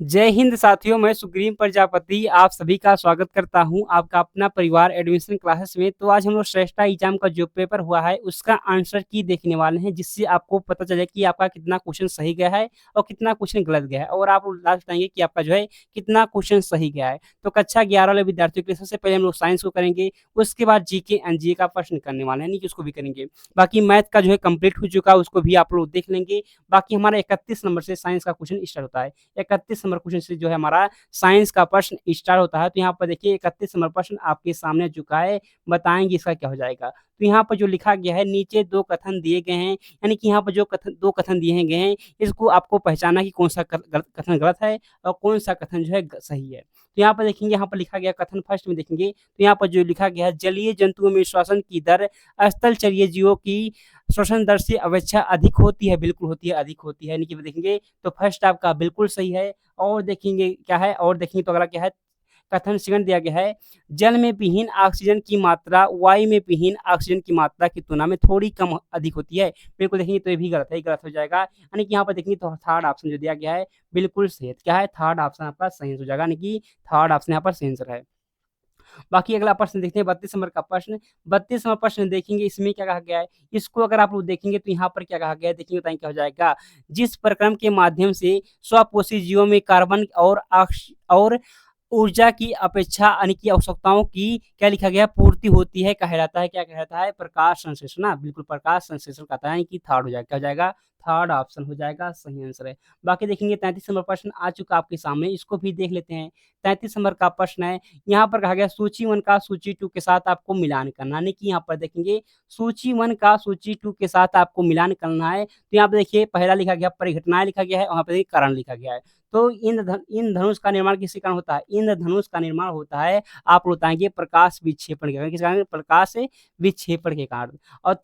जय हिंद साथियों, मैं सुग्रीव प्रजापति आप सभी का स्वागत करता हूं आपका अपना परिवार एडमिशन क्लासेस में। तो आज हम लोग श्रेष्ठा एग्जाम का जो पेपर हुआ है उसका आंसर की देखने वाले हैं, जिससे आपको पता चले कि आपका कितना क्वेश्चन सही गया है और कितना क्वेश्चन गलत गया है, और आप लास्ट बताएंगे कि आपका जो है कितना क्वेश्चन सही गया है। तो कक्षा 11 वाले विद्यार्थियों के लिए सबसे पहले हम लोग साइंस को करेंगे, उसके बाद जीके एनजीए का प्रश्न करने वाले हैं, नहीं कि उसको भी करेंगे। बाकी मैथ का जो है कंप्लीट हो चुका है, उसको भी आप लोग देख लेंगे। बाकी हमारा 31 नंबर से साइंस का क्वेश्चन स्टार्ट होता है। 31 नंबर क्वेश्चन से जो है हमारा साइंस का प्रश्न स्टार्ट होता है। तो यहाँ पर देखिए 31 नंबर प्रश्न आपके सामने आ चुका है, बताएंगे इसका क्या हो जाएगा। तो यहाँ पर जो लिखा गया है, नीचे दो कथन दिए गए हैं, यानी कि यहाँ पर जो दो कथन दिए गए हैं, इसको आपको पहचाना कि कौन सा कथन गलत है और कौन सा कथन जो है सही है। तो यहाँ पर देखेंगे, यहाँ पर लिखा गया कथन फर्स्ट में देखेंगे, तो यहाँ पर जो लिखा गया है, जलीय जंतुओं में श्वसन की दर स्थलचरीय जीवों की श्वसन दर से अपेक्षा अधिक होती है। बिल्कुल होती है, अधिक होती है, यानी कि देखेंगे तो फर्स्ट आपका बिल्कुल सही है। और देखेंगे क्या है, और देखेंगे तो अगला क्या है, कथन सेकंड दिया गया है, जल में विहीन ऑक्सीजन की मात्रा वायु में विहीन ऑक्सीजन की मात्रा की तुलना में थोड़ी कम अधिक होती है। बिल्कुल देखेंगे तो ये भी गलत है, गलत हो जाएगा। यानी कि यहाँ पर देखेंगे तो थर्ड ऑप्शन जो दिया गया है बिल्कुल सही है। क्या है, थर्ड ऑप्शन आपका सही हो जाएगा, यानी कि थर्ड ऑप्शन यहाँ पर सही आंसर है। बाकी अगला प्रश्न देखते हैं, 32 नंबर का प्रश्न। 32 नंबर प्रश्न देखेंगे, इसमें क्या कहा गया है, इसको अगर आप लोग देखेंगे तो यहाँ पर क्या कहा गया है, देखिए बताएंगे क्या हो जाएगा। जिस प्रक्रम के माध्यम से स्वपोषी जीवों में कार्बन और ऊर्जा की अपेक्षा यानी कि आवश्यकताओं की क्या लिखा गया, पूर्ति होती है, कहलाता है, क्या कहलाता है, प्रकाश संश्लेषण ना। बिल्कुल प्रकाश संश्लेषण कहता है, यानी कि थर्ड हो जाएगा, क्या हो जाएगा, थर्ड ऑप्शन हो जाएगा, सही आंसर है। बाकी देखेंगे 33 नंबर प्रश्न आ चुका आपके सामने, इसको भी देख लेते हैं। 33 नंबर का प्रश्न है, यहाँ पर कहा गया सूची 1 का सूची 2 के साथ आपको मिलान करना, यानी कि यहाँ पर देखेंगे सूची 1 का सूची 2 के साथ आपको मिलान करना है। तो यहाँ पे देखिए पहला लिखा गया परिघटनाएं लिखा गया है, वहाँ पे देखिए कारण लिखा गया है। तो इंद्रधनुष का निर्माण किसके कारण होता है, इंद्रधनुष का निर्माण होता है, आप बताएंगे प्रकाश विक्षेपण के कारण। किस कारण, प्रकाश विक्षेपण के कारण। और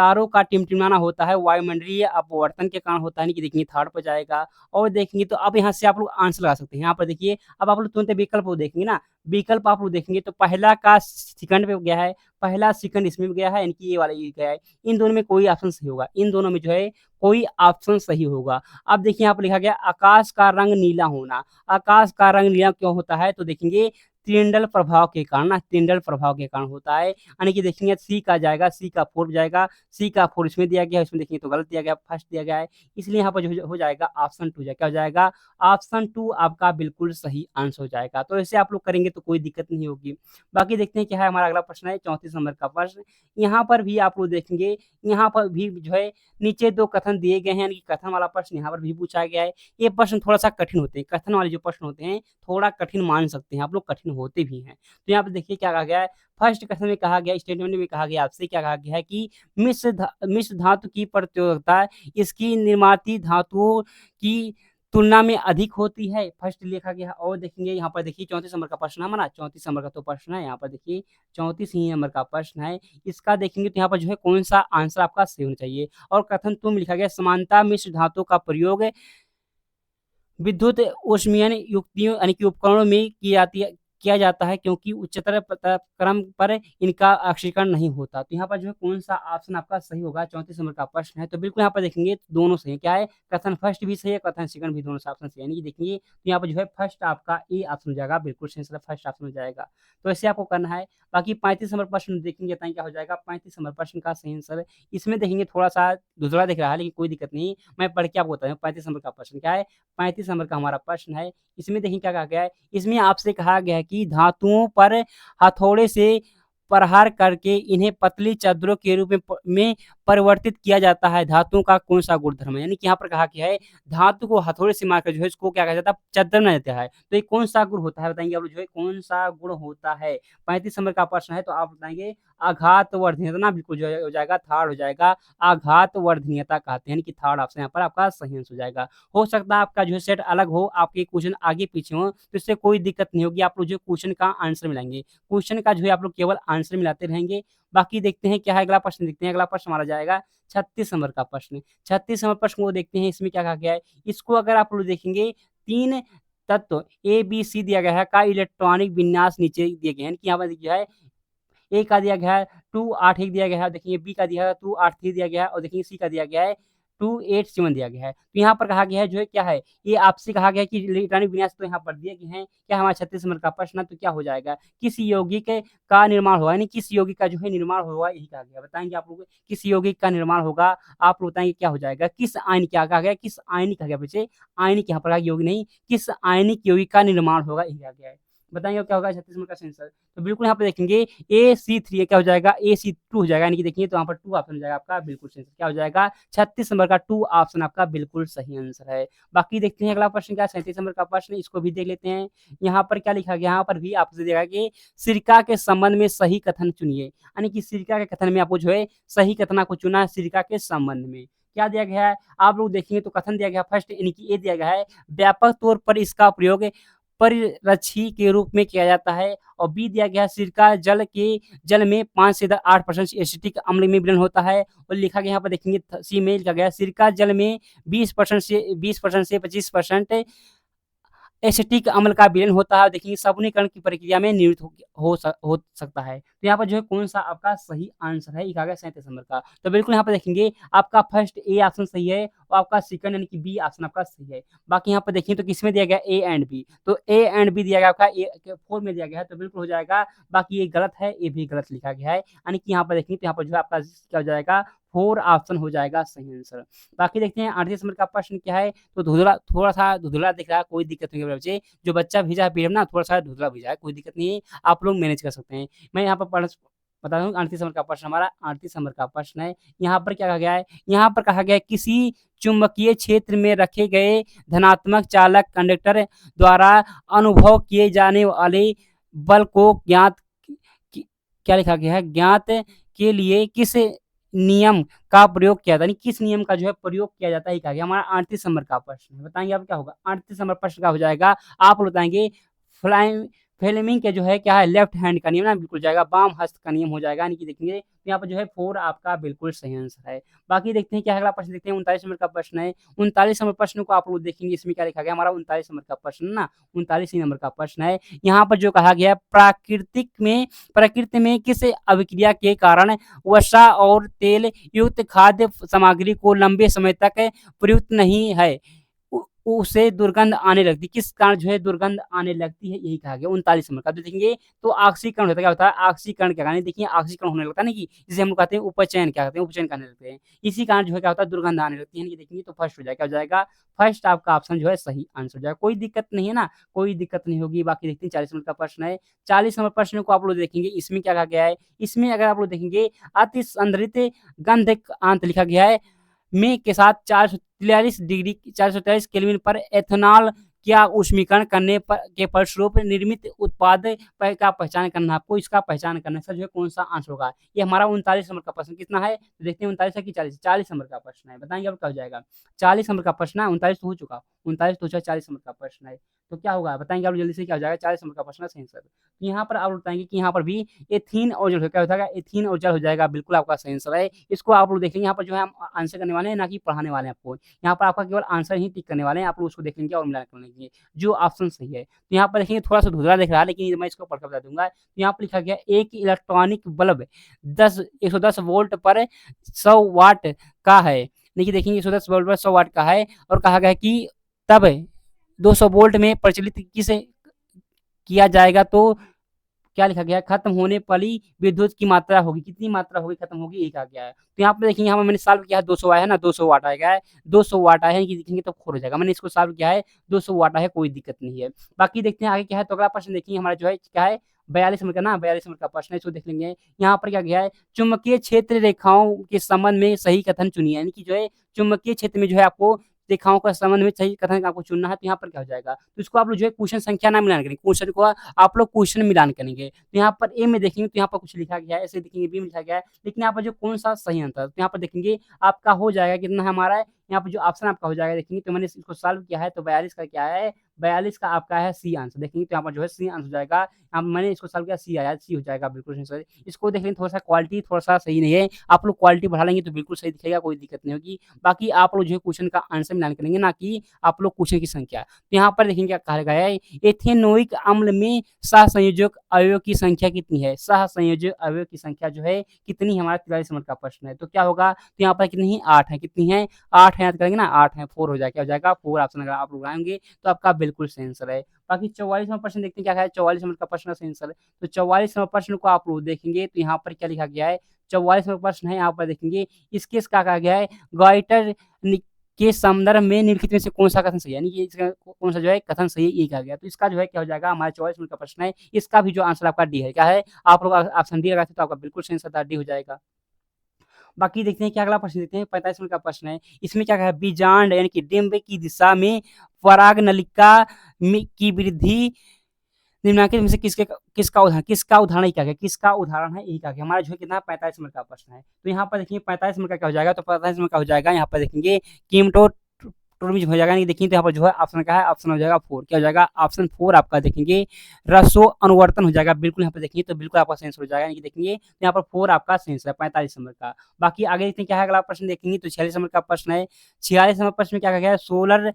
तारों का टिमटिमाना होता है वायुमंडलीय अपवर्तन के कारण होता है, यानी कि देखिए थर्ड पर जाएगा। और देखेंगे तो अब यहाँ से आप लोग आंसर लगा सकते हैं। यहाँ पर देखिए अब आप लोग तुरंत विकल्प को देखेंगे ना, विकल्प आप लोग देखेंगे तो पहला का सेकंड पे गया है, पहला सेकंड इसमें भी गया है, यानी कि ये वाला ये गया है। इन दोनों में कोई ऑप्शन सही होगा, इन दोनों में जो है कोई ऑप्शन सही होगा। अब देखिए यहाँ पर लिखा गया आकाश का रंग नीला होना। आकाश का रंग नीला क्यों होता है, तो देखेंगे त्रिंडल प्रभाव के कारण ना, त्रिंडल प्रभाव के कारण होता है। यानी कि देखेंगे सी का जाएगा, सी का फोर जाएगा, सी का फोर इसमें दिया गया है, इसमें देखेंगे तो गलत दिया गया, फर्स्ट दिया गया है। इसलिए यहाँ पर जो हो जाएगा ऑप्शन 2 क्या हो जाएगा, ऑप्शन 2 आपका बिल्कुल सही आंसर हो जाएगा। तो ऐसे आप लोग करेंगे तो कोई दिक्कत नहीं होगी। बाकी देखते हैं क्या है, हमारा अगला प्रश्न है 34 नंबर का प्रश्न। यहाँ पर भी आप लोग देखेंगे, यहाँ पर भी जो है नीचे दो कथन दिए गए हैं, यानी कि कथन वाला प्रश्न यहाँ पर भी पूछा गया है। ये प्रश्न थोड़ा सा कठिन होते हैं, कथन वाले जो प्रश्न होते हैं थोड़ा कठिन मान सकते हैं आप लोग, कठिन होते भी हैं। तो यहाँ पे देखिए क्या कहा गया है, फर्स्ट कथन में कहा गया, स्टेटमेंट में कहा गया आपसे, क्या कहा गया है कि मिश्र धातु की प्रतिरोधकता इसकी निर्माती धातुओं की तुलना में अधिक होती है, फर्स्ट लिखा गया है। और देखेंगे यहाँ पर देखिए 34 नंबर का प्रश्न है हमारा, 34 नंबर का तो प्रश्न है, यहाँ पर देखिए 34 ही नंबर का प्रश्न है। इसका देखेंगे तो यहाँ पर जो है कौन सा आंसर आपका सही होना चाहिए। और कथन तुम लिखा गया, समानता मिश्र धातु का प्रयोग विद्युत ऊष्मीयन युक्तियों यानी कि उपकरणों में किया जाता है, क्योंकि उच्चतर क्रम पर इनका ऑक्सीकरण नहीं होता। तो यहाँ पर जो है कौन सा ऑप्शन आपका सही होगा, 34 नंबर का प्रश्न है। तो बिल्कुल यहाँ पर देखेंगे दोनों सही है, क्या है, कथन फर्स्ट भी सही है, कथन सेकंड भी, दोनों से ऑप्शन सही है। यानी कि देखिए तो यहाँ पर जो है फर्स्ट आपका ए ऑप्शन हो जाएगा, बिल्कुल सही आंसर फर्स्ट ऑप्शन हो जाएगा। तो ऐसे आपको करना है। बाकी 35 नंबर प्रश्न देखेंगे बताएं क्या हो जाएगा, 35 नंबर प्रश्न का सही आंसर इसमें देखेंगे थोड़ा सा दूसरा दिख रहा है, लेकिन कोई दिक्कत नहीं, मैं पढ़ के आपको बता दूं 35 नंबर का प्रश्न क्या है। 35 नंबर का हमारा प्रश्न है, इसमें देखिए क्या कहा गया है, इसमें आपसे कहा गया है कि धातुओं पर हथौड़े से प्रहार करके इन्हें पतली चादरों के रूप में परिवर्तित किया जाता है, धातुओं का कौन सा गुणधर्म है। यानी कि यहाँ पर कहा गया है धातु को हथौड़े से मारकर जो है इसको क्या कहा जाता है, चादर बनाया जाता है। तो ये कौन सा गुण होता है, बताएंगे आप लोग, जो है कौन सा गुण होता है। 35 नंबर का प्रश्न है, तो आप बताएंगे आघात वर्धनीयता ना, बिल्कुल जो हो जाएगा थर्ड हो जाएगा, आघात वर्धनीयता कहते हैं, यानी कि थर्ड ऑप्शन यहाँ पर आपका सही आंसर हो जाएगा। हो सकता है आपका जो है सेट अलग हो, आपके क्वेश्चन आगे पीछे हो, तो इससे कोई दिक्कत नहीं होगी, आप लोग जो क्वेश्चन का आंसर मिलाएंगे, क्वेश्चन का जो है आप लोग केवल आंसर मिलाते रहेंगे। बाकी देखते हैं क्या है अगला प्रश्न, देखते हैं अगला प्रश्न हमारा जाएगा 36 नंबर का प्रश्न। 36 नंबर प्रश्न को देखते हैं, इसमें क्या कहा गया है, इसको अगर आप लोग देखेंगे, तीन तत्व ए बी सी दिया गया है का इलेक्ट्रॉनिक विन्यास नीचे दिए गए हैं, कि यहाँ पर देखिए है ए का दिया गया है 2 8 1 दिया गया है, देखिए बी का दिया है 2 8 3 दिया गया है, और देखिए सी का दिया गया है 287 दिया गया है। तो यहाँ पर कहा गया है जो है क्या है, ये आपसे कहा गया है कि इलेक्ट्रॉनिक विन्यास तो यहाँ पर दिए गए हैं। क्या हमारा 36 नंबर का प्रश्न है, तो क्या हो जाएगा, किस यौगिक का निर्माण होगा, यानी किस यौगिक का जो है निर्माण होगा, यही कहा गया। बताएंगे आप लोग किस यौगिक का निर्माण होगा, आप लोग बताएंगे क्या हो जाएगा, किस आयन, क्या कहा गया, किस आयनिक कहा गया बच्चे, आयनिक यहाँ पर यौगिक नहीं, किस आयनिक यौगिक का निर्माण होगा, यही कहा गया है। बताएंगे क्या होगा 36 नंबर का सेंसर। तो बिल्कुल यहाँ पे देखेंगे AC3 क्या हो जाएगा, AC2 हो जाएगा, यानी कि देखिए तो यहाँ पर 2 ऑप्शन हो जाएगा आपका बिल्कुल सही। क्या हो जाएगा 36 नंबर का 2 ऑप्शन आपका बिल्कुल सही आंसर है। बाकी देखते हैं अगला प्रश्न क्या, 37 नंबर का प्रश्न, इसको भी देख लेते हैं। यहाँ पर क्या लिखा गया, यहाँ पर भी आपसे देखा कि सिरका के संबंध में सही कथन चुनिए, यानी कि सिरका के कथन में आपको जो है सही कथन को चुना है सिरका के संबंध में। क्या दिया गया है, आप लोग देखेंगे तो कथन दिया गया फर्स्ट, यानी कि ये दिया गया है व्यापक तौर पर इसका प्रयोग परिरक्षी के रूप में किया जाता है। और बी दिया गया है सिरका जल में 5 से 8% एसिटिक अम्ल में विलीन होता है। और लिखा गया यहाँ पर देखेंगे सी में लिखा गया सिरका जल में 20% से 25% एसिटिक अम्ल का विलयन होता है। देखिए साबुनीकरण की प्रक्रिया में नियुक्त हो सकता है। तो यहाँ पर जो है कौन सा आपका सही आंसर है, ये कहा गया 37 नंबर का। तो बिल्कुल यहाँ पर देखेंगे आपका फर्स्ट ए ऑप्शन सही है और आपका सेकंड यानी कि बी ऑप्शन आपका सही है। बाकी यहाँ पर देखिए तो किसमें दिया गया ए एंड बी, तो ए एंड बी दिया गया आपका ए 4 में दिया गया है, तो बिल्कुल हो जाएगा। बाकी ये गलत है, ये भी गलत लिखा गया है, यानी कि यहाँ पर देखेंगे तो यहाँ पर जो है आपका क्या हो जाएगा 4 ऑप्शन हो जाएगा सही आंसर। बाकी देखते हैं 38 नंबर का प्रश्न क्या है, तो थोड़ा सा धुंधला दिख रहा है, कोई दिक्कत नहीं है बच्चे, जो बच्चा भेजा है पीडीएफ ना थोड़ा सा धुंधला भेजा है, कोई दिक्कत नहीं है, आप लोग मैनेज कर सकते हैं। मैं यहाँ पर बता दूं 38 नंबर का प्रश्न, हमारा 38 नंबर का प्रश्न है। यहाँ पर क्या कहा गया है, यहाँ पर कहा गया है किसी चुंबकीय क्षेत्र में रखे गए धनात्मक चालक कंडक्टर द्वारा अनुभव किए जाने वाले बल को ज्ञात क्या लिखा गया है, ज्ञात के लिए किस नियम का प्रयोग किया जाता है, किस नियम का जो है प्रयोग किया जाता है, कहा गया। हमारा 38 नंबर का प्रश्न है, बताएंगे आप क्या होगा 38 नंबर प्रश्न का हो जाएगा, आप बताएंगे फ्लाइंग फ्लेमिंग के जो है क्या है लेफ्ट हैंड का नियम ना बिल्कुल जाएगा, बाम हस्त का नियम हो जाएगा, यानी कि देखेंगे तो यहाँ पर जो है 4 आपका बिल्कुल सही आंसर है। बाकी देखते हैं क्या अगला प्रश्न, देखते हैं 39 नंबर का प्रश्न है। 39 नंबर प्रश्न को आप लोग देखेंगे, इसमें क्या लिखा गया, हमारा 39 नंबर का प्रश्न ना 39 नंबर का प्रश्न है। यहाँ पर जो कहा गया प्रकृति में किस अभिक्रिया के कारण वसा और तेल युक्त खाद्य सामग्री को लंबे समय तक प्रयुक्त नहीं है, उसे दुर्गंध आने लगती, किस कारण जो है दुर्गंध आने लगती है, यही कहा गया 39 नंबर का। तो देखेंगे तो ऑक्सीकरण होता है, क्या होता है ऑक्सीकरण क्या कारण, देखिए ऑक्सीकरण होने लगता है ना, कि जिसे हम लोग कहते हैं उपचयन, क्या कहते हैं उपचयन करने लगते हैं, इसी कारण जो है क्या होता है दुर्गंध आने लगती है। देखेंगे तो फर्स्ट हो जाएगा, क्या हो जाएगा फर्स्ट आपका ऑप्शन जो है सही आंसर हो जाएगा, कोई दिक्कत नहीं है ना, कोई दिक्कत नहीं होगी। बाकी देखते हैं 40 नंबर का प्रश्न है। 40 नंबर प्रश्न को आप लोग देखेंगे, इसमें क्या कहा गया है, इसमें अगर आप लोग देखेंगे अति संदृत गंध अंत लिखा गया है में के साथ 443 केल्विन पर एथेनॉल क्या ऊष्मीकरण करने पर के फलस्वरूप निर्मित उत्पाद का पहचान करना, आपको इसका पहचान करना सर जो है कौन सा आंसर होगा। ये हमारा 39 नंबर का प्रश्न कितना है, तो देखते हैं 39 है कि 40 नंबर का प्रश्न है, बताएंगे अब क्या हो जाएगा। 40 नंबर का प्रश्न है, 39 तो हो चुका, 39 तो 40 नंबर का प्रश्न है, तो क्या होगा बताएंगे आप जल्दी से, क्या हो जाएगा 40 नंबर का प्रश्न है सही आंसर। तो यहाँ पर आप बताएंगे कि यहाँ पर भी एथीन और जल क्या हो जाएगा, एथीन और जल हो जाएगा, बिल्कुल आपका सही आंसर है। इसको आप लोग देखेंगे, यहाँ पर जो है हम आंसर करने वाले हैं ना कि पढ़ाने वाले हैं आपको, यहाँ पर आपका केवल आंसर ही टिक करने वाले हैं, आप लोग उसको देखेंगे और मिला कर लेंगे जो ऑप्शन सही है। तो यहाँ पर देखेंगे थोड़ा सा धुंधला दिख रहा है, लेकिन मैं इसको पढ़कर बता दूंगा। तो यहाँ पर लिखा गया एक इलेक्ट्रॉनिक बल्ब 110 वोल्ट पर 100 वाट का है, देखिए देखेंगे 110 वोल्ट पर 100 वाट का है, और कहा गया कि तब 200 वोल्ट में प्रचलित किसे किया जाएगा, तो क्या लिखा गया है खत्म होने वाली विद्युत की मात्रा होगी, कितनी मात्रा होगी खत्म होगी, यही कहा गया है। तो यहाँ पे देखिए यहाँ पर मैंने सॉल्व किया है 200 आया है ना, 200 वाट आएगा है, 200 वाट आया है कि देखेंगे तो 4 हो जाएगा, मैंने इसको सॉल्व किया है 200 वाट आया है, कोई दिक्कत नहीं है। बाकी देखते हैं आगे क्या है, तो अगला प्रश्न देखिए हमारा जो है क्या है 42 नंबर का ना, 42 नंबर का प्रश्न है, इसको देख लेंगे। यहाँ पर क्या गया है चुंबकीय क्षेत्र रेखाओं के संबंध में सही कथन चुनिए, यानी कि जो है चुंबकीय क्षेत्र में जो है आपको रेखाओं का संबंध में सही कथन आपको चुनना है। तो यहाँ पर क्या हो जाएगा, तो इसको आप लोग जो है क्वेश्चन संख्या ना मिलान करेंगे, क्वेश्चन को आप लोग क्वेश्चन मिलान करेंगे। तो यहाँ पर ए में देखेंगे तो यहाँ पर कुछ लिखा गया है, ऐसे देखेंगे बी में लिखा गया है, लेकिन यहाँ पर जो कौन सा सही आंसर, तो यहाँ पर देखेंगे आपका हो जाएगा कितना है हमारा, यहाँ पे जो ऑप्शन आपका हो जाएगा देखेंगे, तो मैंने इसको सॉल्व किया है तो 42 का क्या है, 42 का आपका है सी आंसर। देखेंगे तो यहाँ पर जो है सी आंसर हो जाएगा। यहाँ मैंने इसको सॉल्व किया, सी आया, सी हो जाएगा बिल्कुल सही। इसको देख लेंगे, थोड़ा-सा क्वालिटी थोड़ा-सा सही नहीं है। आप लोग क्वालिटी बढ़ा लेंगे तो बिल्कुल सही दिखेगा, कोई दिक्कत नहीं होगी। बाकी आप लोग जो है क्वेश्चन का आंसर मिलान करेंगे, ना कि आप लोग क्वेश्चन की संख्या। तो यहाँ पर देखेंगे क्या कहा गया है, एथेनोइक अम्ल में सहसंयोजक अवयव की संख्या कितनी है? सहसंयोजक अवयव की संख्या जो है कितनी है, हमारा 43 नंबर का प्रश्न है। तो क्या होगा, तो यहाँ पर कितनी है, 8 है। कितनी है, 8 है, याद करेंगे ना, 8 है, 4 हो जाएगा। क्या हो जाएगा, 4 ऑप्शन अगर आप लोग आएँगे तो आपका बिल्कुल सही आंसर है। बाकी 44वां प्रश्न देखते हैं क्या है, 44 नंबर का प्रश्न का सही आंसर है। तो 44 नंबर प्रश्न को आप लोग देखेंगे तो यहाँ पर क्या लिखा गया है, 44 नंबर प्रश्न है, यहाँ पर देखेंगे इसके क्या कहा गया है, गॉइटर के संदर्भ में निम्नलिखित में से कौन सा कथन सही है, यानी कि इसका कौन सा जो है कथन सही है, ये कहा गया। तो इसका जो है क्या हो जाएगा, हमारा 44 नंबर का प्रश्न है, इसका भी जो आंसर आपका डी है। क्या है, आप लोग ऑप्शन डी लगाते तो आपका बिल्कुल सही आंसर डी हो जाएगा। बाकी देखते हैं क्या अगला प्रश्न देखते हैं, 45 नंबर का प्रश्न है। इसमें क्या कहा है, बीजांड यानी कि डिंब की दिशा में पराग नलिका की वृद्धि निम्नलिखित में से किसका उदाहरण क्या है, किसका उदाहरण है, यही कहा गया। हमारा जो है कितना 45 नंबर का प्रश्न है। तो यहाँ पर देखिए 45 नंबर का क्या हो जाएगा, तो 45 नंबर का हो जाएगा, यहाँ पर देखेंगे कीमोटोट्रोमिज हो जाएगा। देखिए तो यहाँ पर जो है ऑप्शन का है, ऑप्शन हो जाएगा 4। क्या हो जाएगा, ऑप्शन 4 आपका देखेंगे रसो अनुवर्तन हो जाएगा। बिल्कुल यहाँ पर देखिए तो बिल्कुल आपका सेंस हो जाएगा, यानी कि देखेंगे तो यहाँ पर 4 आपका सेंस है 45 नंबर का। बाकी आगे देखते हैं क्या है, अगला प्रश्न देखेंगे तो 46 नंबर का प्रश्न है। 46 नंबर प्रश्न में क्या कहा गया है, सोलर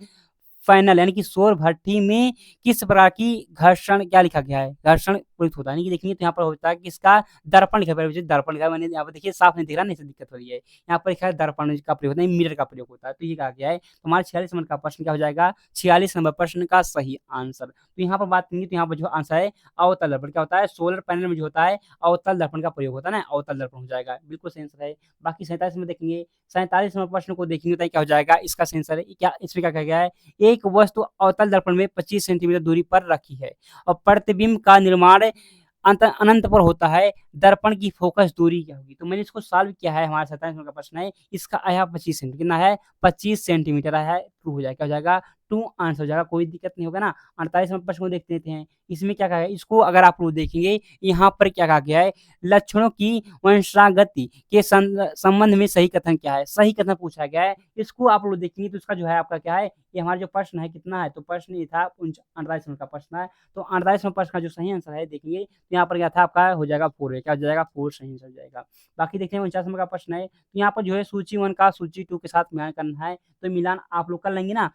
पैनल यानी कि सौर भट्टी में किस प्रकार की घर्षण क्या लिखा गया है, घर्षण प्रेरित होता है। यानी कि देखिए तो यहाँ पर होता है कि इसका दर्पण लिखा है, दर्पण लिखा है, मैंने यहाँ पर देखिए साफ नहीं दिख रहा, नहीं से दिक्कत हो रही है। यहाँ पर लिखा है दर्पण का प्रयोग होता है, मीटर का प्रयोग होता है। तो ये कहा गया है, तो हमारा 46 नंबर का प्रश्न क्या हो जाएगा, 46 नंबर प्रश्न का सही आंसर। तो यहाँ पर बात करेंगे तो यहाँ पर जो आंसर है अवतल दर्पण। क्या होता है, सोलर पैनल में जो होता है अवतल दर्पण का प्रयोग होता है ना, अवतल दर्पण हो जाएगा, बिल्कुल सही आंसर है। बाकी 47 में देखेंगे, 47 नंबर प्रश्न को देखेंगे तो क्या हो जाएगा, इसका आंसर है क्या, इसमें क्या कहा गया है, एक वस्तु अवतल दर्पण में 25 सेंटीमीटर दूरी पर रखी है और प्रतिबिंब का निर्माण अनंत पर होता है, दर्पण की फोकस दूरी क्या होगी। तो मैंने इसको सॉल्व किया है, हमारा 27 नंबर का प्रश्न है, इसका आया 25 सेंटीमीटर, कितना है, 25 सेंटीमीटर है। ट्रू हो जाएगा, क्या हो जाएगा, टू आंसर हो जाएगा, कोई दिक्कत नहीं होगा ना। 48 नंबर प्रश्न को देखते हैं, इसमें क्या कहा है, इसको अगर आप लोग देखेंगे यहाँ पर क्या कहा गया है, लक्षणों की वंशागति के संबंध में सही कथन क्या है, सही कथन पूछा गया है। इसको आप लोग देखेंगे तो इसका जो है आपका क्या है, ये हमारा जो प्रश्न है कितना है, तो प्रश्न ये था 48 नंबर का प्रश्न है। तो 48 नंबर प्रश्न का जो सही आंसर है देखेंगे तो यहाँ पर क्या था आपका, हो जाएगा 4 है। क्या हो जाएगा, 4 सही आंसर हो जाएगा। बाकी देखते हैं 49 नंबर का प्रश्न है, तो यहाँ पर जो है सूची 1 का सूची 2 के साथ मिलान करना है। तो मिलान आप लोग कर लेंगे ना।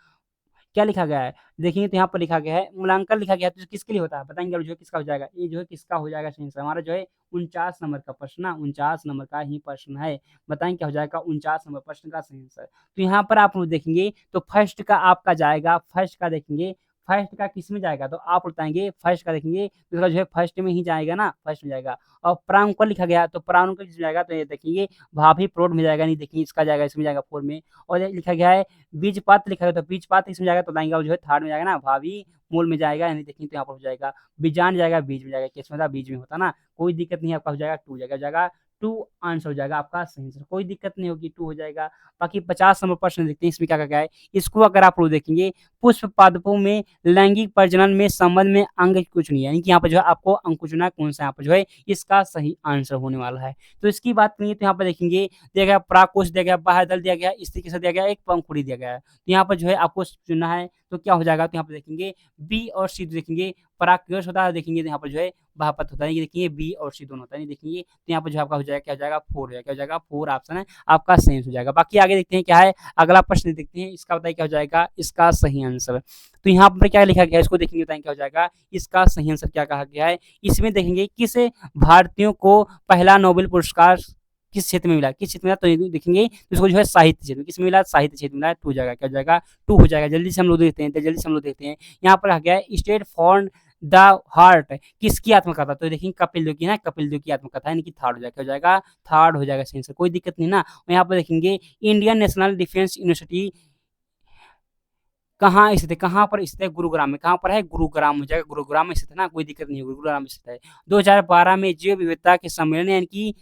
क्या लिखा गया है, देखेंगे तो यहाँ पर लिखा गया है मूल्यांकन लिखा गया है, तो किसके लिए होता है बताएंगे, और जो है किसका हो जाएगा, ये जो है किसका हो जाएगा सही आंसर, हमारा जो है 49 नंबर का प्रश्न ना, 49 नंबर का ही प्रश्न है। बताएंगे क्या हो जाएगा, 49 नंबर प्रश्न का सही आंसर। तो यहाँ पर आप लोग देखेंगे तो फर्स्ट का आपका जाएगा, फर्स्ट का देखेंगे, फर्स्ट का किस में जाएगा, तो आप बताएंगे फर्स्ट का देखेंगे तो इसका जो है फर्स्ट में ही जाएगा ना, फर्स्ट में जाएगा। और प्रांगुल लिखा गया तो प्रांगुल किस में जाएगा, तो ये देखेंगे भाभी प्रोड में जाएगा, नहीं देखिए इसका जाएगा, इसमें जाएगा 4 में। और ये लिखा गया है बीजपात लिखा गया, तो बीजपात इसमें जाएगा तो लाएंगे, और जो है थर्ड में जाएगा ना, भाभी मूल में जाएगा, यानी देखिए तो यहाँ पर हो जाएगा बीजान जाएगा, बीज में जाएगा, किस में था, बीज में होता ना, कोई दिक्कत नहीं, आपका हो जाएगा 2 जाएगा 2 आंसर हो जाएगा आपका सही आंसर, कोई दिक्कत नहीं होगी, 2 हो जाएगा। बाकी 50 नंबर प्रश्न देखते हैं, इसमें क्या क्या है, इसको अगर आप लोग देखेंगे, पुष्प पादपों में लैंगिक प्रजनन में संबंध में अंग कुछ नहीं है, यानी कि यहाँ पर जो है आपको अंक चुनना है कौन सा, यहाँ पर जो है इसका सही आंसर होने वाला है। तो इसकी बात करेंगे तो यहाँ पर देखेंगे दिया गया प्राकोष दिया गया, बाह्यदल दिया गया, स्त्री के साथ दिया गया, एक पंखुड़ी दिया गया है। तो यहाँ पर जो है आपको चुनना है, तो क्या हो जाएगा, तो यहाँ पर देखेंगे बी और सी देखेंगे, परागकश होता है, देखेंगे तो यहाँ पर जो है बाहपत होता है, ये देखिए बी और सी दोनों होता है, देखेंगे तो यहाँ पर जो आपका हो जाएगा, क्या हो जाएगा 4 हो जाएगा, क्या हो जाएगा 4 ऑप्शन है आपका सही हो जाएगा। बाकी आगे देखते हैं क्या है, अगला प्रश्न देखते हैं, इसका बताइए क्या हो जाएगा, इसका सही आंसर। तो यहाँ पर क्या लिखा गया है, इसको देखेंगे बताएंगे क्या हो जाएगा, इसका सही आंसर क्या कहा गया है। इसमें देखेंगे किस भारतीयों को पहला नोबेल पुरस्कार किस क्षेत्र में मिला, किस क्षेत्र में मिला, तो देखेंगे इसको जो है साहित्य क्षेत्र में, किस में मिला, साहित्य क्षेत्र में मिला, 2 जाएगा, क्या हो जाएगा 2 हो जाएगा। जल्दी से हम लोग देखते हैं, जल्दी से हम लोग देखते हैं, यहाँ पर आ गया है स्टेट फॉर द हार्ट किसकी आत्मकथा, तो देखेंगे कपिल देव की है, कपिल देव की आत्मकथा, यानी कि थर्ड हो जाएगा, क्या हो जाएगा थर्ड हो जाएगा सही आंसर, कोई दिक्कत नहीं ना। यहाँ पर देखेंगे इंडियन नेशनल डिफेंस यूनिवर्सिटी कहाँ स्थित है, कहाँ पर स्थित है, गुरुग्राम में, कहाँ पर है, गुरुग्राम हो जाएगा, गुरुग्राम में स्थित है ना, कोई दिक्कत नहीं है, गुरुग्राम में स्थित है। 2012 में जैव विविधता के सम्मेलन यानी कि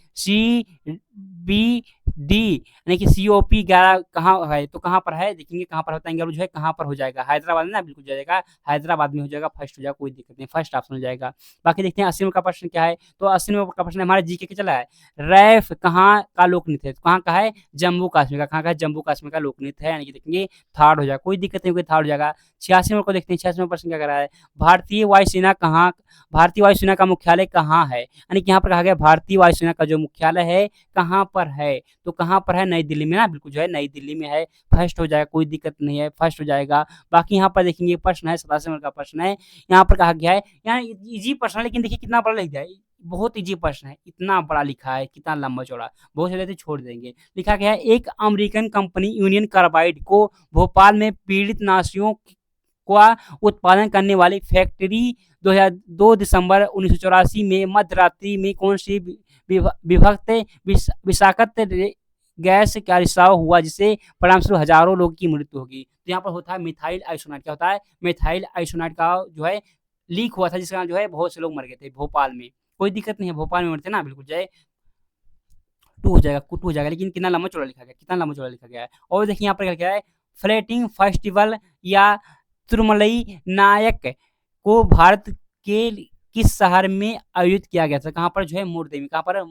डी यानी कि COP 11 कहाँ है, तो कहाँ पर है देखेंगे, कहाँ पर बताएंगे और जो है कहाँ पर हो जाएगा, हैदराबाद में ना बिल्कुल हो जाएगा, हैदराबाद में हो जाएगा, फर्स्ट हो जाएगा, कोई दिक्कत नहीं, फर्स्ट ऑप्शन हो जाएगा। बाकी देखते हैं 80 नंबर का प्रश्न क्या है, तो 80 नंबर का प्रश्न हमारे जीके के चला है, रैफ कहाँ का लोक नृत्य है, तो कहाँ का है, जम्मू कश्मीर का, कहाँ का है, जम्मू कश्मीर का लोक नृत्य है, यानी कि देखेंगे थर्ड हो जाएगा, कोई दिक्कत नहीं, कोई थर्ड हो जाएगा। 86 नंबर को देखते हैं, 86 नंबर प्रश्न क्या कर रहा है, भारतीय वायुसेना कहाँ, भारतीय वायुसेना का मुख्यालय कहाँ है, यानी कि यहाँ पर कहा गया भारतीय वायुसेना का जो मुख्यालय है कहाँ पर है, तो कहाँ पर है, नई दिल्ली में ना, बिल्कुल जो है नई दिल्ली में है, फर्स्ट हो जाएगा, कोई दिक्कत नहीं है, फर्स्ट हो जाएगा। बाकी यहाँ पर देखेंगे प्रश्न है 87 नंबर का प्रश्न है, यहाँ पर कहा गया है, यहाँ इजी प्रश्न है, लेकिन देखिए कितना बड़ा लिख दिया है, बहुत इजी प्रश्न है, इतना बड़ा लिखा है, कितना लंबा चौड़ा, बहुत से छोड़ देंगे। लिखा गया है, एक अमेरिकन कंपनी यूनियन कार्बाइड को भोपाल में पीड़ित नासियों का उत्पादन करने वाली फैक्ट्री 2 दिसंबर 1984 में मध्यरात्रि में कौन सी विभक्त विषाक्त गैस का रिसाव हुआ, जिससे परिणामस्वरूप हजारों लोगों की मृत्यु होगी। तो यहाँ पर होता है मिथाइल आइसोनाइट, क्या होता है, मिथाइल आइसोनाइट का जो है लीक हुआ था, जिसके कारण जो है बहुत से लोग मर गए थे भोपाल में। कोई दिक्कत नहीं है, भोपाल में मरते ना, बिल्कुल जो है टू हो जाएगा, टू हो जाएगा, लेकिन कितना लंबा चौड़ा लिखा गया, कितना लंबा चौड़ा लिखा गया है। और देखिए यहाँ पर क्या गया है, फ्लेटिंग फेस्टिवल या तिरुमलई नायक को भारत के किस शहर में आयोजित किया गया था, कहाँ पर जो है मूर्ति में, कहाँ पर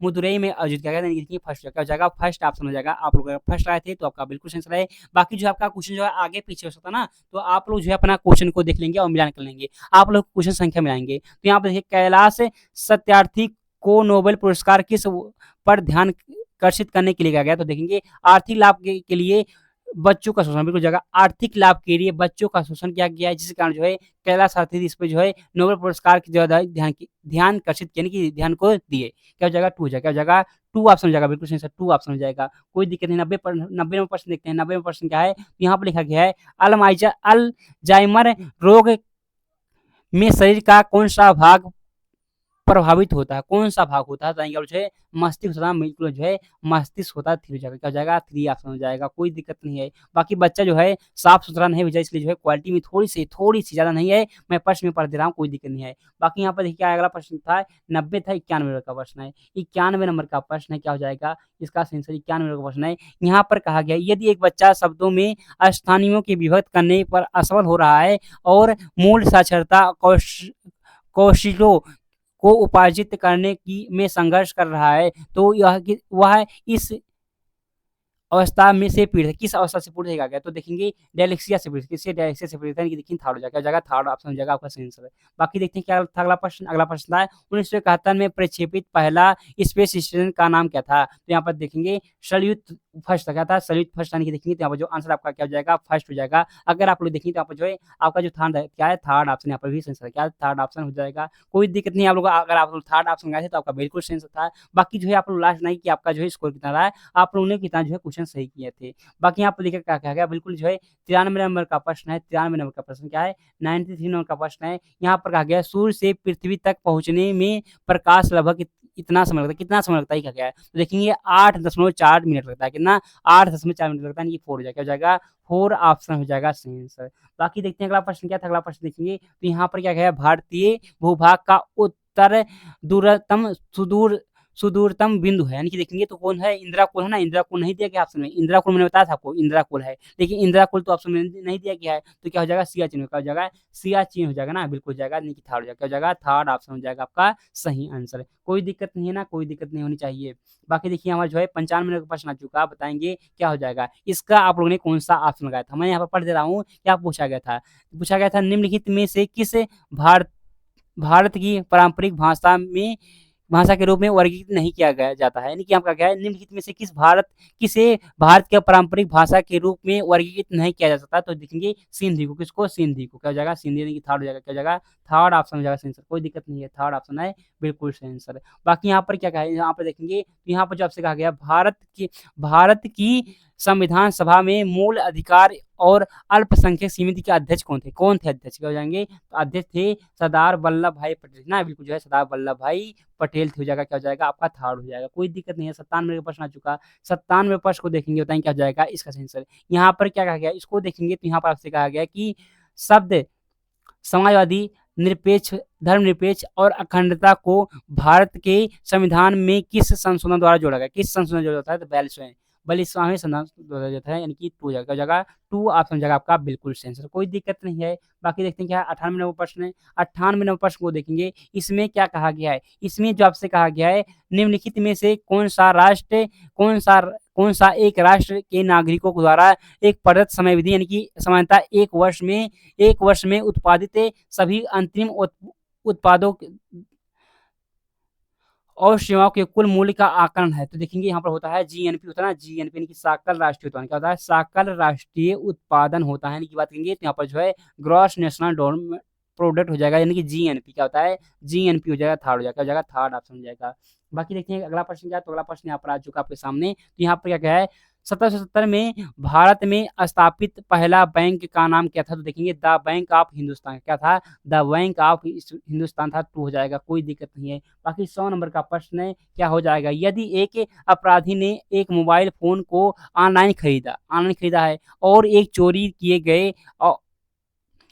मदुरई में आयोजित किया गया था, देखिए फर्स्ट क्या हो जाएगा, फर्स्ट ऑप्शन हो जाएगा। आप लोग अगर फर्स्ट आए थे तो आपका बिल्कुल सही है। बाकी जो आपका क्वेश्चन जो है आगे पीछे हो सकता है ना, तो आप लोग जो है अपना क्वेश्चन को देख लेंगे और मिलान कर लेंगे, आप लोग क्वेश्चन संख्या मिलाएंगे। तो यहाँ पर देखिए, कैलाश सत्यार्थी को नोबेल पुरस्कार किस पर ध्यान आकर्षित करने के लिए कहा गया, तो देखेंगे आर्थिक लाभ के लिए बच्चों का शोषण, बिल्कुल जगह आर्थिक लाभ के लिए बच्चों का शोषण किया गया है, जिसके कारण जो है कैलाश सारथी इस पे जो है नोबेल पुरस्कार की ज्यादा ध्यान आकर्षित यानी कि ध्यान को दिए। क्या हो जाएगा, टू हो जाएगा, क्या हो जाएगा, टू ऑप्शन हो जाएगा, बिल्कुल सही सर, टू ऑप्शन हो जाएगा, कोई दिक्कत नहीं। 90 नंबर प्रश्न देखते हैं, 90 प्रश्न क्या है, यहाँ पर लिखा गया है, अल्जाइमर रोग में शरीर का कौन सा भाग प्रभावित होता है, कौन सा भाग होता है, तो जो है मस्तिष्क होता है, बिल्कुल जो है मस्तिष्क होता है, थ्री हो जाएगा, क्या हो जाएगा, थ्री ऑप्शन हो जाएगा, कोई दिक्कत नहीं है। बाकी बच्चा जो है साफ सुथरा नहीं भेजा, इसलिए जो है क्वालिटी में थोड़ी सी ज्यादा नहीं है, मैं प्रश्न में पढ़ दे रहा हूँ, कोई दिक्कत नहीं है। बाकी यहाँ पर देखिए अगला प्रश्न था 90 था, 91 नंबर का प्रश्न है, 91 नंबर का प्रश्न है, क्या हो जाएगा, इसका आंसर 91 नंबर का प्रश्न है। यहाँ पर कहा गया, यदि एक बच्चा शब्दों में स्थानियों के विभक्त करने पर असफल हो रहा है और मूल साक्षरता कौशलों को उपार्जित करने की में संघर्ष कर रहा है, तो वह इस अवस्था में से पीड़ित है, किस अवस्था से पीड़ित है, तो देखेंगे डायलेक्सिया से पीड़ित, किससे डायलेक्सिया से पीड़ित है, देखिए थर्ड हो जाएगा, जगह थर्ड ऑप्शन हो जाएगा आपका सही आंसर है। बाकी देखते हैं क्या था अगला प्रश्न, अगला प्रश्न था 1971 में प्रक्षेपित पहला स्पेस स्टेशन का नाम क्या था, तो यहाँ पर देखेंगे सल्यूट फर्स्ट क्या था, सल्यूट फर्स्ट यानी कि देखेंगे तो यहाँ पर जो आंसर आपका क्या हो जाएगा, फर्स्ट हो जाएगा। अगर आप लोग देखेंगे तो यहाँ पर जो है आपका जो थर्ड क्या है, थर्ड ऑप्शन यहाँ पर भी आंसर क्या, थर्ड ऑप्शन हो जाएगा, कोई दिक्कत नहीं। आप लोग अगर आप लोग थर्ड ऑप्शन गए थे तो आपका बिल्कुल सही आंसर था। बाकी जो है आप लोग लास्ट नहीं कि आपका जो है स्कोर कितना रहा है, आप लोगों ने कितना जो है क्वेश्चन सही किए थे। बाकी यहाँ पर देखिए क्या कहा गया, बिल्कुल जो है 93 नंबर का प्रश्न है, 93 नंबर का प्रश्न क्या है, 93 नंबर का प्रश्न है। यहाँ पर कहा गया सूर्य से पृथ्वी तक पहुंचने में प्रकाश लगभग इतना समय लगता है, कितना समय लगता है, क्या है, तो देखेंगे 8.4 मिनट लगता है, कितना 8.4 मिनट लगता है, ये 4 हो जाएगा, हो जाएगा 4 ऑप्शन हो जाएगा सही आंसर। बाकी देखते हैं अगला प्रश्न क्या था, अगला प्रश्न देखेंगे तो यहाँ पर क्या है, भारतीय भूभाग का उत्तर दूरतम सुदूरतम बिंदु है, यानी कि देखेंगे तो कौन है, इंदिरा कोल है ना, इंदिरा कोल नहीं दिया गया ऑप्शन में, इंदिरा कोल मैंने बताया था आपको, इंदिरा कोल है, लेकिन इंदिरा कोल तो ऑप्शन में नहीं दिया गया है, तो क्या हो जाएगा, सियाचिन, क्या हो जाएगा, सियाचिन हो जाएगा ना, बिल्कुल हो जाएगा, नहीं कि थर्ड हो जाएगा, क्या हो जाएगा, थर्ड ऑप्शन हो जाएगा आपका सही आंसर। कोई दिक्कत नहीं है ना, कोई दिक्कत नहीं होनी चाहिए। बाकी देखिए हमारा जो है 95 नंबर का प्रश्न आ चुका, बताएंगे क्या हो जाएगा, इसका आप लोगों ने कौन सा ऑप्शन लगाया था, मैं यहाँ पर पढ़ दे रहा हूँ, क्या पूछा गया था, पूछा गया था निम्नलिखित में से किस भारत भारत की पारंपरिक भाषा के रूप में वर्गीकृत नहीं किया गया जाता है, यानी कि आपका क्या है, निम्नलिखित में से किसे भारत के पारंपरिक भाषा के रूप में वर्गीकृत नहीं किया जा सकता, तो देखेंगे सिंधी को, किसको, सिंधी को, क्या हो जाएगा, सिंधी यानी कि थर्ड हो जाएगा, क्या हो जाएगा, थर्ड ऑप्शन हो जाएगा सही आंसर, कोई दिक्कत नहीं है, थर्ड ऑप्शन है बिल्कुल सही आंसर। बाकी यहाँ पर क्या कहा है, यहाँ पर देखेंगे तो यहाँ पर जो आपसे कहा गया, भारत की संविधान सभा में मूल अधिकार और अल्पसंख्यक समिति के अध्यक्ष कौन थे अध्यक्ष, क्या हो जाएंगे, तो अध्यक्ष थे सरदार वल्लभ भाई पटेल ना, बिल्कुल जो है सरदार वल्लभ भाई पटेल थे, हो जाएगा, क्या हो जाएगा आपका थर्ड हो जाएगा, कोई दिक्कत नहीं है। 97 का प्रश्न आ चुका, 97 प्रश्न को देखेंगे, बताएंगे क्या हो जाएगा इसका सही आंसर। यहाँ पर क्या कहा गया, इसको देखेंगे तो यहाँ पर आपसे कहा गया कि शब्द समाजवादी निरपेक्ष धर्मनिरपेक्ष और अखंडता को भारत के संविधान में किस संशोधन द्वारा जोड़ा गया? किस संशोधन जोड़ा जाता है? तो 42वें संविधान जोड़ा जाता है, यानी कि 2 जगह जगह 2 ऑप्शन हो जाएगा आपका बिल्कुल सही आंसर, कोई दिक्कत नहीं है। बाकी देखते हैं क्या है 98 नंबर प्रश्न है। 98 नंबर प्रश्न को देखेंगे, इसमें क्या कहा गया है? इसमें जो आपसे कहा गया है, निम्नलिखित में से कौन सा एक राष्ट्र के नागरिकों के द्वारा एक प्रदत्त समय विधि यानी कि सामान्यतः 1 वर्ष में उत्पादित सभी अंतरिम उत्पादों और सेवाओं के कुल मूल्य का आकलन है। तो देखेंगे यहाँ पर होता है जीएनपी, होता है ना जीएनपी, यानी कि सकल राष्ट्रीय उत्पादन। क्या होता है? सकल राष्ट्रीय उत्पादन होता है, यानी कि बात करेंगे तो यहाँ पर जो है ग्रॉस नेशनल डोमेस्टिक प्रोडक्ट हो जाएगा, यानी कि जीएनपी। क्या होता है? जीएनपी हो जाएगा, थर्ड हो जाएगा, क्या हो जाएगा? थर्ड ऑप्शन हो जाएगा। बाकी देखते हैं अगला प्रश्न क्या है। तो अगला प्रश्न यहाँ पर आ चुका आपके सामने। तो यहाँ पर क्या है, 1770 में भारत में स्थापित पहला बैंक का नाम क्या था? तो देखेंगे द बैंक ऑफ हिंदुस्तान। क्या था? द बैंक ऑफ हिंदुस्तान था, 2 हो जाएगा, कोई दिक्कत नहीं है। बाकी 100 नंबर का प्रश्न है, क्या हो जाएगा? यदि एक अपराधी ने एक मोबाइल फोन को ऑनलाइन खरीदा है और एक चोरी किए गए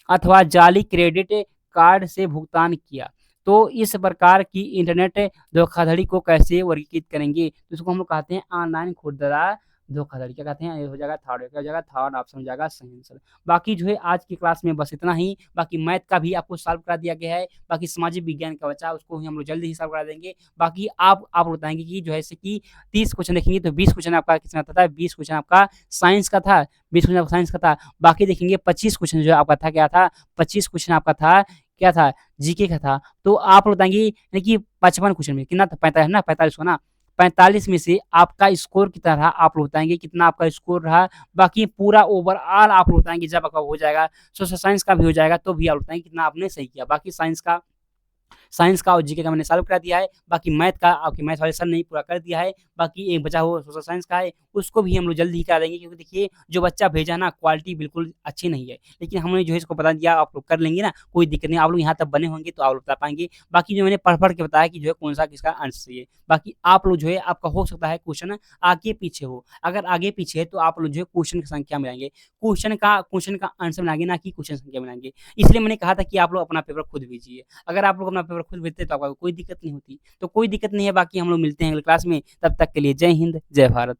अथवा जाली क्रेडिट कार्ड से भुगतान किया, तो इस प्रकार की इंटरनेट धोखाधड़ी को कैसे वर्गीकृत करेंगे? तो इसको हम लोग कहते हैं ऑनलाइन खुदरा धोखाधड़ी। क्या कहते हैं? ये हो जाएगा थर्ड, क्या हो जाएगा? थर्ड ऑप्शन हो जाएगा सही आंसर। बाकी जो है आज की क्लास में बस इतना ही। बाकी मैथ का भी आपको सॉल्व करा दिया गया है। बाकी सामाजिक विज्ञान का बचा उसको ही हम लोग जल्दी ही सॉल्व करा देंगे। बाकी आप बताएंगे कि जो है जैसे कि 30 क्वेश्चन देखेंगे तो 20 क्वेश्चन आपका किसमें आता था? 20 क्वेश्चन आपका साइंस का था, 20 क्वेश्चन आपका साइंस का था। बाकी देखेंगे 25 क्वेश्चन जो आपका था, क्या था? 25 क्वेश्चन आपका था, क्या था? जीके का था। तो आप लोग बताएंगे यानी कि 55 क्वेश्चन में कितना था? 45 ना, 45 को ना, 45 में से आपका स्कोर कितना रहा? आप लोग बताएंगे कितना आपका स्कोर रहा। बाकी पूरा ओवरऑल आप लोग बताएंगे जब आपका हो जाएगा, सोशल साइंस का भी हो जाएगा तो भी आप लोग बताएंगे कितना आपने सही किया। बाकी साइंस का और जीके का मैंने सॉल्व करा दिया है। बाकी मैथ का आपकी मैथ वाले सर ने पूरा कर दिया है। बाकी एक बचा हुआ सोशल साइंस का है, उसको भी हम लोग जल्दी ही करा देंगे, क्योंकि देखिए जो बच्चा भेजा ना क्वालिटी बिल्कुल अच्छी नहीं है, लेकिन हमने जो है इसको बता दिया, आप लोग कर लेंगे ना, कोई दिक्कत नहीं। आप लोग यहाँ तक बने होंगे तो आप लोग बता पाएंगे। बाकी जो मैंने पढ़ के बताया कि जो है कौन सा किसका आंसर सही है। बाकी आप लोग जो है आपका हो सकता है क्वेश्चन आगे पीछे हो, अगर आगे पीछे है तो आप लोग जो है क्वेश्चन की संख्या मिलाएंगे, क्वेश्चन का आंसर मिलाएंगे, ना कि क्वेश्चन संख्या मिलाएंगे। इसलिए मैंने कहा था कि आप लोग अपना पेपर खुद भेजिए। अगर आप लोग अपना पेपर खुद भेजते तो आपको कोई दिक्कत नहीं होती। तो कोई दिक्कत नहीं है। बाकी हम लोग मिलते हैं अगली क्लास में, तब तक के लिए जय हिंद, जय भारत।